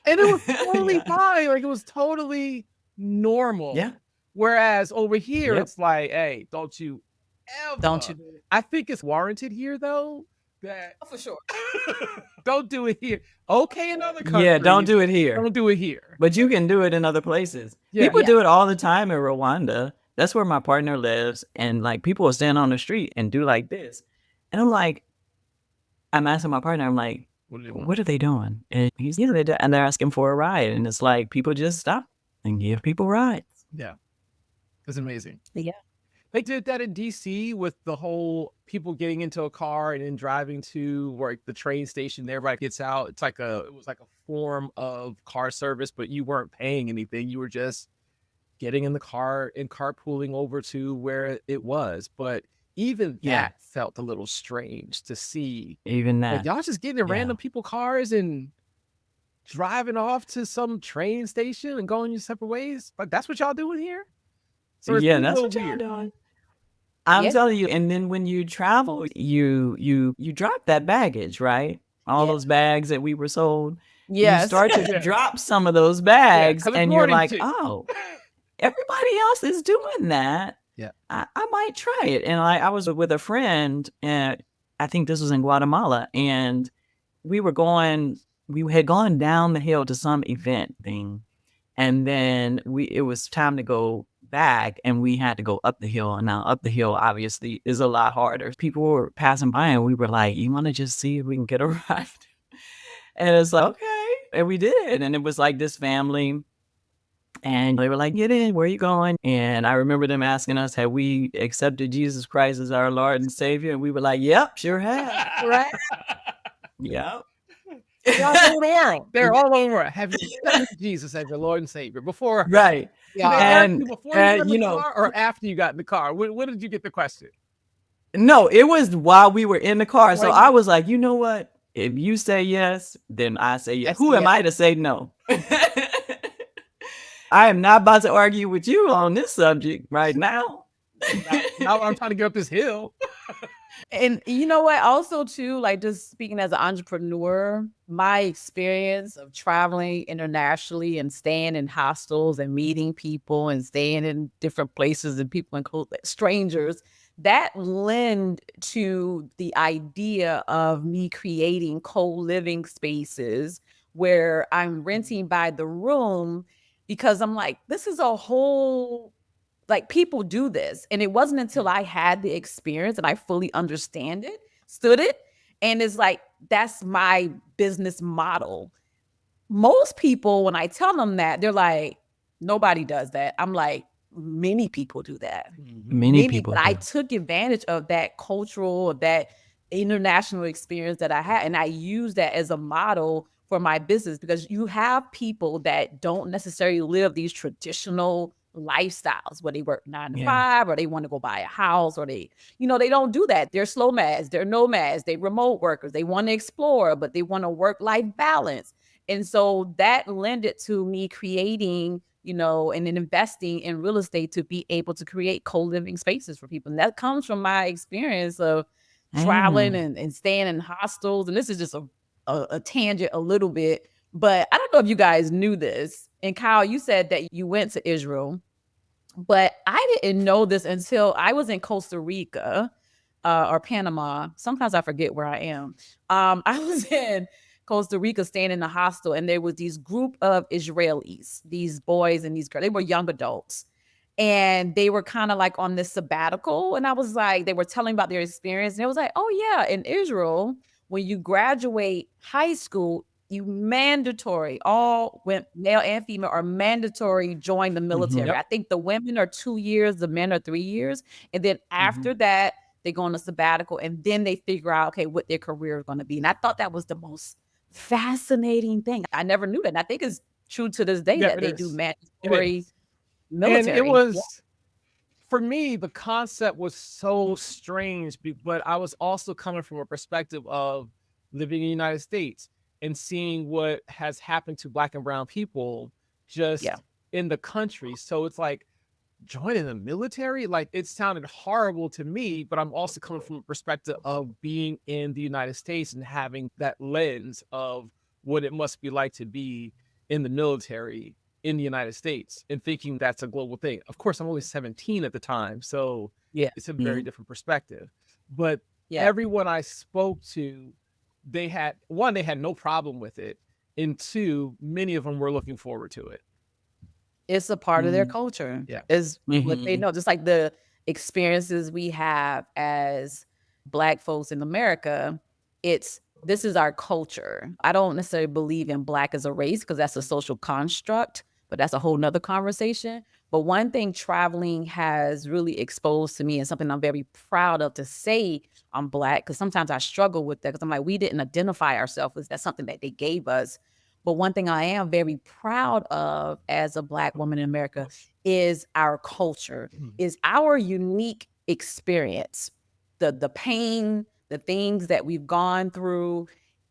Speaker 3: And it was totally fine. Like it was totally normal.
Speaker 1: Yeah.
Speaker 3: Whereas over here, it's like, hey, don't you ever.
Speaker 2: Don't you?
Speaker 3: I think it's warranted here though. That
Speaker 2: For sure.
Speaker 3: don't do it here. Okay, in other countries.
Speaker 1: Yeah, don't do it here.
Speaker 3: Don't do it here.
Speaker 1: But you can do it in other places.
Speaker 3: Yeah.
Speaker 1: People do it all the time in Rwanda. That's where my partner lives. And like people will stand on the street and do like this. And I'm like, I'm asking my partner, I'm like, what are they doing? And he's and they're asking for a ride. And it's like people just stop and give people rides.
Speaker 3: Yeah. It's amazing.
Speaker 2: Yeah.
Speaker 3: They did that in DC with the whole people getting into a car and then driving to like the train station. Everybody gets out. It was like a form of car service, but you weren't paying anything. You were just getting in the car and carpooling over to where it was. But even that felt a little strange to see.
Speaker 1: Even that.
Speaker 3: Like, y'all just getting in random people cars and driving off to some train station and going your separate ways. Like that's what y'all doing here? So
Speaker 1: that's what y'all doing. I'm telling you, and then when you travel, you drop that baggage, right? All those bags that we were sold.
Speaker 2: Yes.
Speaker 1: You start to drop some of those bags,
Speaker 3: 'cause
Speaker 1: and you're like,
Speaker 3: to.
Speaker 1: oh, everybody else is doing that.
Speaker 3: Yeah,
Speaker 1: I might try it. And I was with a friend, and I think this was in Guatemala, and we had gone down the hill to some event thing, and then it was time to go back, and we had to go up the hill. And now up the hill obviously is a lot harder. People were passing by, and we were like, you want to just see if we can get a ride? And it's like, okay. And we did. And it was like this family, and they were like, get in, where are you going? And I remember them asking us, have we accepted Jesus Christ as our Lord and Savior? And we were like, yep, sure have.
Speaker 2: Right.
Speaker 1: Yep.
Speaker 3: They're all over the world. They're all over the world. Have you accepted Jesus as your Lord and Savior? Before,
Speaker 1: Right.
Speaker 3: did they ask
Speaker 2: God.
Speaker 3: you before you got in
Speaker 1: You
Speaker 3: the
Speaker 1: know,
Speaker 3: car or after you got in the car? When did you get the question?
Speaker 1: no, it was while we were in the car. So
Speaker 3: Like,
Speaker 1: I was like, you know what? If you say yes, then I say yes.
Speaker 2: That's
Speaker 1: Who am
Speaker 2: yeah.
Speaker 1: I to say no? I am not about to argue with you on this subject right now.
Speaker 3: now I'm trying to get up this hill.
Speaker 2: And you know what? Also, too, like just speaking as an entrepreneur, my experience of traveling internationally and staying in hostels and meeting people and staying in different places and people and strangers, that lend to the idea of me creating co-living spaces where I'm renting by the room because I'm like, this is a whole like people do this. And it wasn't until I had the experience and I fully stood it. And it's like, that's my business model. Most people, when I tell them that, they're like, nobody does that. I'm like, many people do that.
Speaker 1: Many
Speaker 2: Many,
Speaker 1: people
Speaker 2: but I
Speaker 1: do.
Speaker 2: took advantage of that cultural, of that international experience that I had. And I use that as a model for my business because you have people that don't necessarily live these traditional lifestyles where they work 9 to 5 or they want to go buy a house or they don't do that. They're slow mads, they're nomads, they remote workers, they want to explore, but they want a work-life balance. And so that lended to me creating, and then investing in real estate to be able to create co-living spaces for people. And that comes from my experience of traveling and staying in hostels. And this is just a tangent a little bit, but I don't know if you guys knew this. And Kyle, you said that you went to Israel, but I didn't know this until I was in Costa Rica or Panama. Sometimes I forget where I am. I was in Costa Rica staying in a hostel, and there was these group of Israelis, these boys and these girls. They were young adults. And they were kind of like on this sabbatical. And I was like, they were telling about their experience. And it was like, oh, yeah, in Israel, when you graduate high school, you mandatory, all male and female are mandatory join the military.
Speaker 3: Yep.
Speaker 2: I think the women are 2 years, the men are 3 years. And then after that, they go on a sabbatical and then they figure out, okay, what their career is going to be. And I thought that was the most fascinating thing. I never knew that. And I think it's true to this day
Speaker 3: Yeah,
Speaker 2: that
Speaker 3: it
Speaker 2: they do
Speaker 3: is. It
Speaker 2: mandatory
Speaker 3: is. And it
Speaker 2: military. Yeah.
Speaker 3: was, for me, the concept was so strange, but I was also coming from a perspective of living in the United States and seeing what has happened to Black and brown people
Speaker 2: Yeah.
Speaker 3: just in the country. So it's like, joining the military, like it sounded horrible to me, but I'm also coming from a perspective of being in the United States and having that lens of what it must be like to be in the military in the United States and thinking that's a global thing. Of course, I'm only 17 at the time, so
Speaker 2: Yeah.
Speaker 3: it's a very different perspective. But
Speaker 2: Yeah.
Speaker 3: everyone I spoke to, they had no problem with it, and two, many of them were looking forward to it.
Speaker 2: It's a part of their culture.
Speaker 3: Yeah.
Speaker 2: Is what they know. Just like the experiences we have as Black folks in America, this is our culture. I don't necessarily believe in Black as a race because that's a social construct, but that's a whole nother conversation. But one thing traveling has really exposed to me and something I'm very proud of to say I'm Black, because sometimes I struggle with that because I'm like, we didn't identify ourselves as that's something that they gave us. But one thing I am very proud of as a Black woman in America is our culture, is our unique experience. The pain, the things that we've gone through,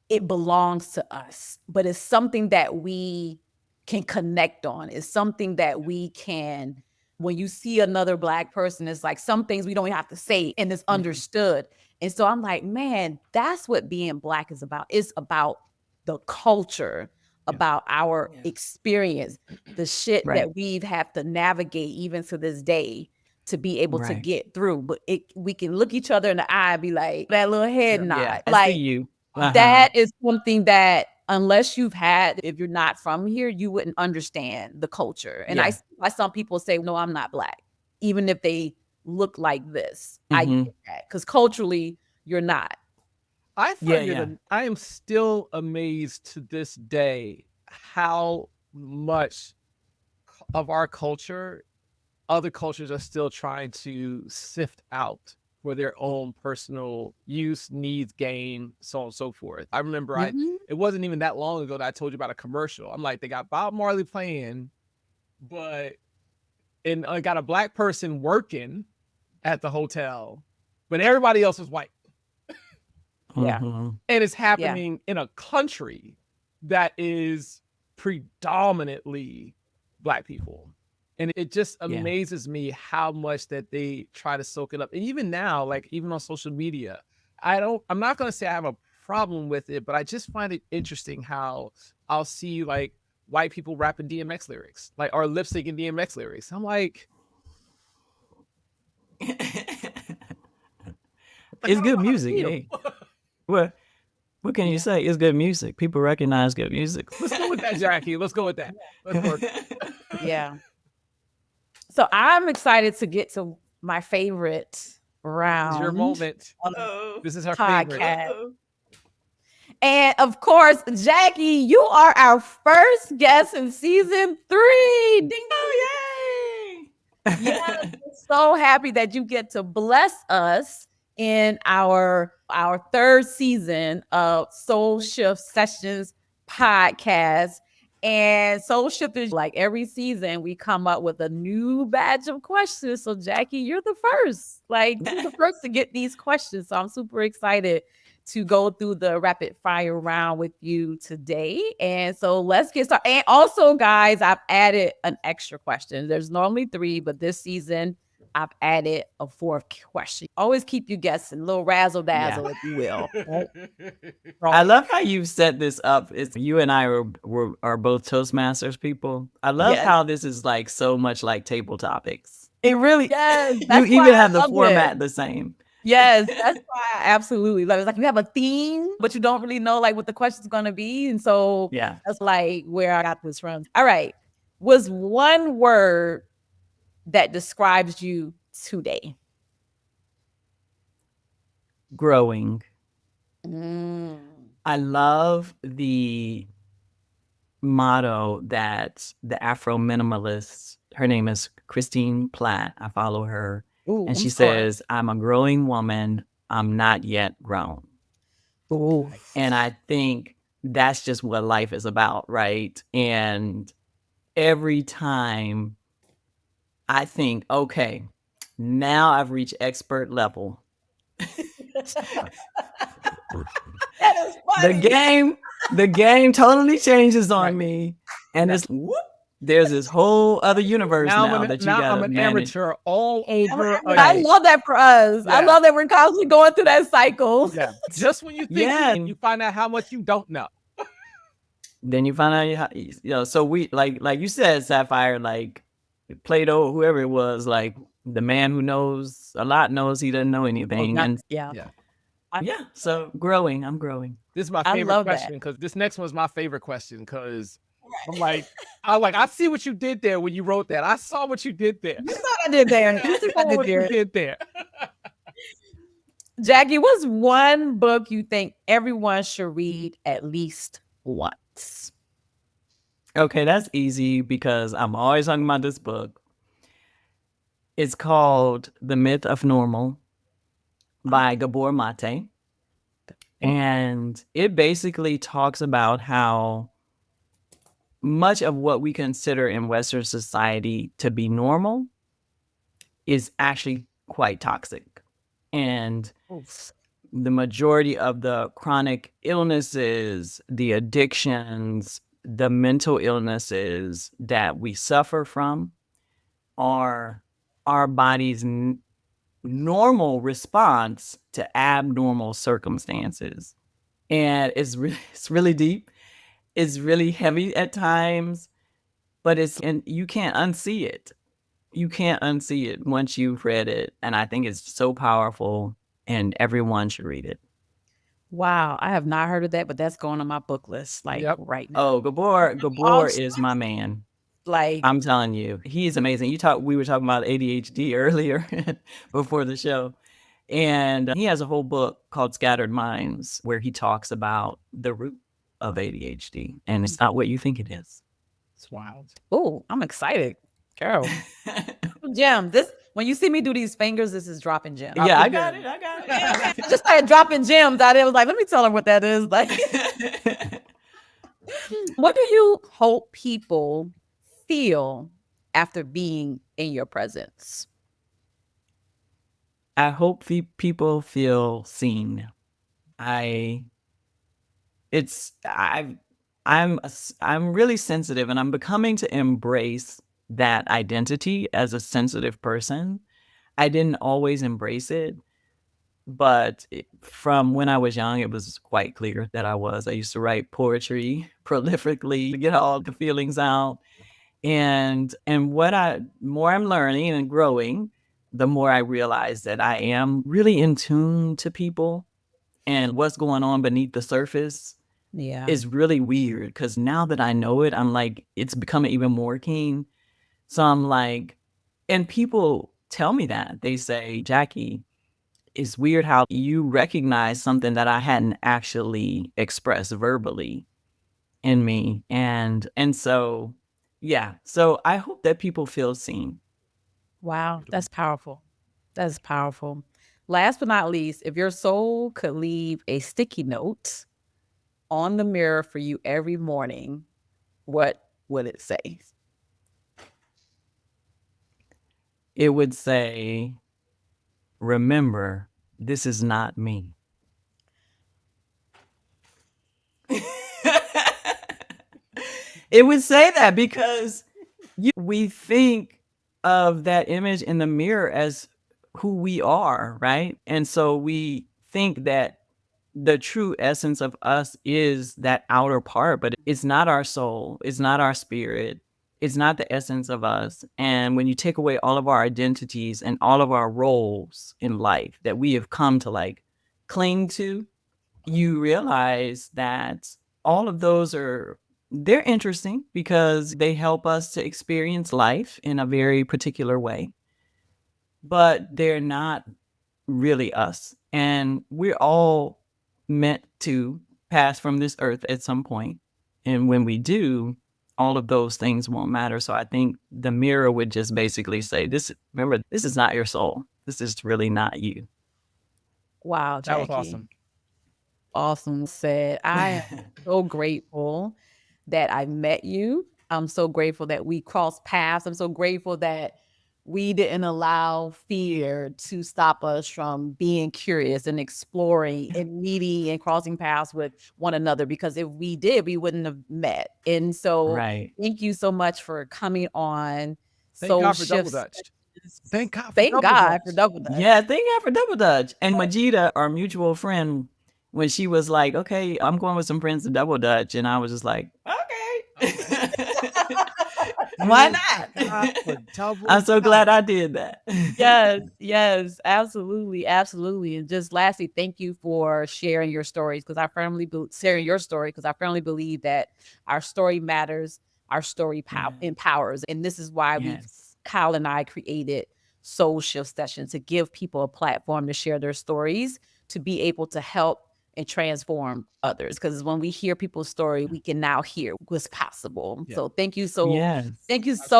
Speaker 2: it belongs to us. But it's something that we can connect on. It's something that we can, when you see another Black person, it's like some things we don't even have to say and it's understood. And so I'm like, man, that's what being Black is about. It's about the culture, about our experience, the shit
Speaker 1: Right.
Speaker 2: that we've had to navigate even to this day to be able to
Speaker 1: Right.
Speaker 2: get through. But we can look each other in the eye and be like, that little head nod.
Speaker 1: I see
Speaker 2: Like
Speaker 1: you.
Speaker 2: that is something that unless you've had, if you're not from here, you wouldn't understand the culture. And
Speaker 1: Yeah.
Speaker 2: I some people say, no, I'm not Black, even if they look like this. I get that because culturally, you're not.
Speaker 3: I
Speaker 1: Yeah,
Speaker 3: find
Speaker 1: yeah.
Speaker 3: I am still amazed to this day how much of our culture other cultures are still trying to sift out. for their own personal use, needs, gain, so on and so forth. I remember it wasn't even that long ago that I told you about a commercial. I'm like, they got Bob Marley playing, but I got a black person working at the hotel, but everybody else is white.
Speaker 2: Yeah.
Speaker 1: Mhm.
Speaker 3: And it's happening in a country that is predominantly black people. And it just amazes me how much that they try to soak it up. And even now, like even on social media, I'm not going to say I have a problem with it, but I just find it interesting how I'll see like white people rapping DMX lyrics, like or lip syncing DMX lyrics. I'm like,
Speaker 1: It's good music. Hey. What can you say? It's good music. People recognize good music.
Speaker 3: Let's go with that, Jackie. Let's go with that. Let's work.
Speaker 2: Yeah. So I'm excited to get to my favorite round.
Speaker 3: This is your moment. This is our favorite.
Speaker 2: And of course, Jackie, you are our first guest in season 3. Ding,
Speaker 1: Oh, yay!
Speaker 2: yes, we're so happy that you get to bless us in our third season of Soul Shift Sessions podcast. And Soul Shift is like every season we come up with a new batch of questions. So Jackie, you're the first. Like you're the first to get these questions. So I'm super excited to go through the rapid fire round with you today. And so let's get started. And also, guys, I've added an extra question. There's normally 3, but this season I've added a 4th question. Always keep you guessing, a little razzle dazzle, if you will.
Speaker 1: I love how you set this up. It's you and I are both Toastmasters people. I love how this is like so much like table topics. It really,
Speaker 2: yes,
Speaker 1: you even have the format the same.
Speaker 2: Yes, that's why I absolutely love it. It's like you have a theme, but you don't really know like what the question's gonna be. And so that's like where I got this from. All right. Was one word that describes you today?
Speaker 1: Growing. I love the motto that the Afro minimalist, her name is Christine Platt. I follow her. And she says, I'm a growing woman. I'm not yet grown.
Speaker 2: Ooh.
Speaker 1: And I think that's just what life is about, right? And every time I think, okay, now I've reached expert level.
Speaker 2: That is funny.
Speaker 1: The game totally changes on me. And it's there's this whole other universe now that you gotta
Speaker 3: I'm an
Speaker 1: manage.
Speaker 3: amateur all over.
Speaker 2: I love that for us. I love that we're constantly going through that cycle.
Speaker 3: Yeah. Just when you think you find out how much you don't know.
Speaker 1: Then you find out so we like you said, Sapphire, like Plato, whoever it was, like the man who knows a lot knows he doesn't know anything. So growing, I'm growing.
Speaker 3: This is my favorite question because this next one is my favorite question because I see what you did there when you wrote that. I saw what you did there.
Speaker 2: You thought I did there.
Speaker 3: You did there.
Speaker 2: Jackie, what's one book you think everyone should read at least once?
Speaker 1: Okay, that's easy because I'm always talking about this book. It's called The Myth of Normal by Gabor Mate. And it basically talks about how much of what we consider in Western society to be normal is actually quite toxic. And the majority of the chronic illnesses, the addictions, the mental illnesses that we suffer from are our body's normal response to abnormal circumstances. And it's really deep. It's really heavy at times, but and you can't unsee it. You can't unsee it once you've read it. And I think it's so powerful and everyone should read it.
Speaker 2: Wow, I have not heard of that, but that's going on my book list right now.
Speaker 1: Oh, Gabor is my man.
Speaker 2: Like
Speaker 1: I'm telling you, he's amazing. We were talking about ADHD earlier before the show. And he has a whole book called Scattered Minds where he talks about the root of ADHD. And it's not what you think it is.
Speaker 3: It's wild.
Speaker 2: Oh, I'm excited. Girl. Jim, When you see me do these fingers, this is dropping gems.
Speaker 1: Yeah, I got it. I got it.
Speaker 2: Just started dropping gems out there. I was like, let me tell her what that is. Like, what do you hope people feel after being in your presence?
Speaker 1: I hope people feel seen. I'm really sensitive, and I'm becoming to embrace that identity as a sensitive person. I didn't always embrace it, but from when I was young, it was quite clear that I was. I used to write poetry prolifically to get all the feelings out. And more I'm learning and growing, the more I realize that I am really in tune to people and what's going on beneath the surface
Speaker 2: Yeah.
Speaker 1: is really weird, because now that I know it, I'm like, it's becoming even more keen. So I'm like, and people tell me that. They say, Jackie, it's weird how you recognize something that I hadn't actually expressed verbally in me. And so, yeah. So I hope that people feel seen.
Speaker 2: Wow, that's powerful. That's powerful. Last but not least, if your soul could leave a sticky note on the mirror for you every morning, what would it say?
Speaker 1: It would say, remember, this is not me. It would say that because we think of that image in the mirror as who we are, right? And so we think that the true essence of us is that outer part, but it's not our soul, it's not our spirit, it's not the essence of us. And when you take away all of our identities and all of our roles in life that we have come to like cling to, you realize that all of those they're interesting because they help us to experience life in a very particular way, but they're not really us. And we're all meant to pass from this earth at some point. And when we do, all of those things won't matter. So I think the mirror would just basically say, remember, this is not your soul. This is really not you.
Speaker 2: Wow, Jackie.
Speaker 3: That was awesome.
Speaker 2: Awesome said. I am so grateful that I met you. I'm so grateful that we crossed paths. I'm so grateful that we didn't allow fear to stop us from being curious and exploring and meeting and crossing paths with one another, because if we did, we wouldn't have met. And so
Speaker 1: Right.
Speaker 2: thank you so much for coming on.
Speaker 3: Thank God for Double Dutch. Thank God for
Speaker 2: Double Dutch.
Speaker 1: Yeah, thank God for Double Dutch. And Majida, our mutual friend, when she was like, okay, I'm going with some friends to Double Dutch. And I was just like, okay. Why not? I'm so glad I did that.
Speaker 2: Yes, absolutely. And just lastly, thank you for sharing your stories, because I firmly believe that our story matters, our story empowers. And this is why Kyle and I created Soul Shift Sessions, to give people a platform to share their stories, to be able to help and transform others. Because when we hear people's story, we can now hear what's possible. Yeah. So thank you so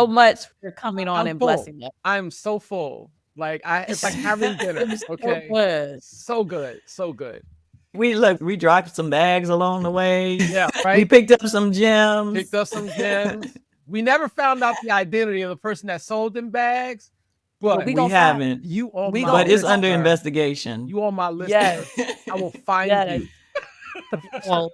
Speaker 2: much for coming on and blessing us.
Speaker 3: I'm so full. Like it's like having dinner. Okay. So good.
Speaker 1: We dropped some bags along the way.
Speaker 3: Yeah, right.
Speaker 1: We picked up some gems.
Speaker 3: We never found out the identity of the person that sold them bags. But
Speaker 1: we haven't. But it's under investigation.
Speaker 3: You on my list. Yes. I will find you.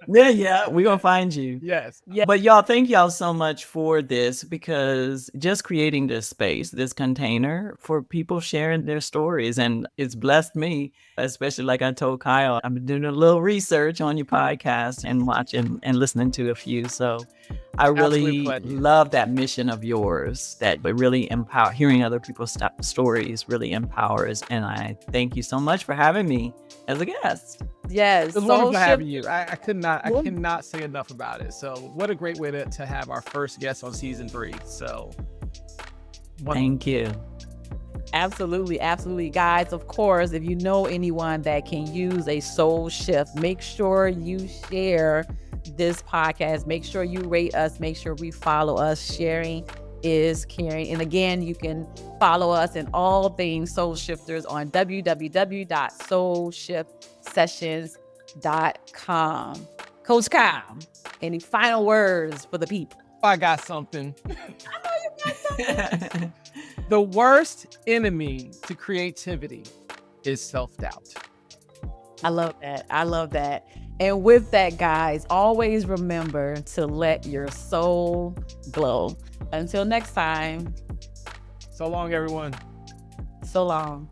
Speaker 1: Yeah, we're gonna find you.
Speaker 3: Yes.
Speaker 1: But y'all, thank y'all so much for this, because just creating this space, this container for people sharing their stories, and it's blessed me, especially like I told Kyle, I've been doing a little research on your podcast and watching and listening to a few. So I really love that mission of yours, that really hearing other people's stories really empowers. And I thank you so much for having me as a guest.
Speaker 2: Yes.
Speaker 3: It's wonderful having you. I cannot say enough about it. So what a great way to have our first guest on season 3. So
Speaker 1: thank you.
Speaker 2: Absolutely. Guys, of course, if you know anyone that can use a soul shift, make sure you share this podcast. Make sure you rate us. Make sure we follow us. Sharing is caring. And again, you can follow us in all things Soul Shifters on www.soulshiftsessions.com. Coach Kyle, any final words for the people?
Speaker 3: I got something. The worst enemy to creativity is self-doubt.
Speaker 2: I love that. I love that. And with that, guys, always remember to let your soul glow. Until next time.
Speaker 3: So long, everyone.
Speaker 2: So long.